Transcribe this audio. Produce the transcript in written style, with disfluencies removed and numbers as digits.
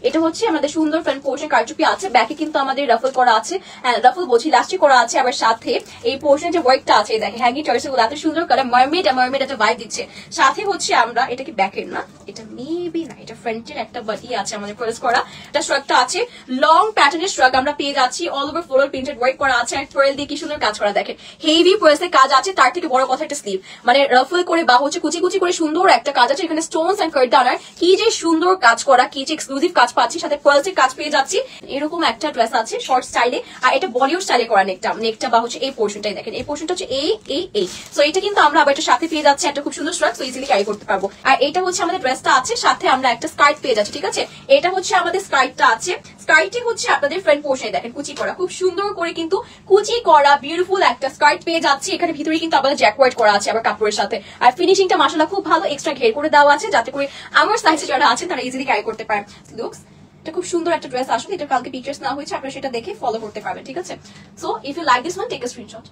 এটা হচ্ছে আমাদের সুন্দর ফ্রন্ট পোর্শন কারচুপি আছে, ব্যাকে কিন্তু আমাদের রাফল করা আছে, রাফল বলছি ইলাস্টিক করা আছে, আবার সাথে এই পোর্শনে যে ওয়ার্কটা আছে দেখেন হ্যাঙ্গিং টার্সেল গুলো এত সুন্দর কালার, মারমেড একটা ভাইব দিচ্ছে। সাথে হচ্ছে আমরা এটা কি ব্যাকের না, এটা মেবি না, এটা ফ্রন্টের একটা বাটি আছে আমাদের প্রেস করা, এটা স্ট্রাকটা আছে, লং প্যাটার্নের স্ট্রাক আমরা পেয়ে যাচ্ছি, all over floral printed work করা আছে, আর পেয়ারল দিয়ে কি সুন্দর কাজ করা দেখেন, হেভি প্রেসের কাজ আছে। তার থেকে বড় কথা একটা স্লিভ, মানে রাফল করে বা হচ্ছে কুচি কুচি করে সুন্দর একটা কাজ আছে, এখানে স্টোনস এন্ড কার্ডানার কি যে সুন্দর কাজ করা, কি যে এক্সক্লুসিভ কাজ পাচ্ছি, সাথে পার্লসের কাজ পেয়ে যাচ্ছি। এরকম একটা ড্রেস আছে শর্ট স্টাইলে, আর এটা বলিউড স্টাইলে করা নেকটা বা হচ্ছে এই পোর্শনটাই দেখেন, এই পোর্শনটা হচ্ছে এই সো এটা কিন্তু আমরা আবার একটা সাথে পেয়ে যাচ্ছি একটা খুব সুন্দর স্ট্রাক, সো ইজিলি ক্যারি করতে পারবো। আর এটা হচ্ছে আমাদের ড্রেসটা আছে, সাথে আমরা একটা স্কার্ট পেয়ে যাচ্ছি, ঠিক আছে। এটা হচ্ছে আমাদের স্কার্টটা আছে, স্কার্টে হচ্ছে আপনাদের ফ্রন্ট পোর্শনে দেখেন কুচি করা, খুব সুন্দর করে কিন্তু কুচি করা বিউটিফুল একটা স্কার্ট পেয়ে যাচ্ছি। এখানে ভিতরে কিন্তু আমাদের জ্যাক ওয়ার্ক করা আছে আবার কাপড়ের সাথে, আর ফিনিশিংটা মাশাআল্লাহ খুব ভালো, এক্সট্রা ঘের করে দেওয়া আছে যাতে করে আমার সাইজে যারা আছে তারা ইজিলি ক্যারি করতে পারেন। লুকস এটা খুব সুন্দর একটা ড্রেস, আসলে এটা কালকে পিকচার্স নেওয়া হয়েছে, আপনারা সেটা দেখে ফলো করতে পারবেন, ঠিক আছে। So if you like this one take a screenshot.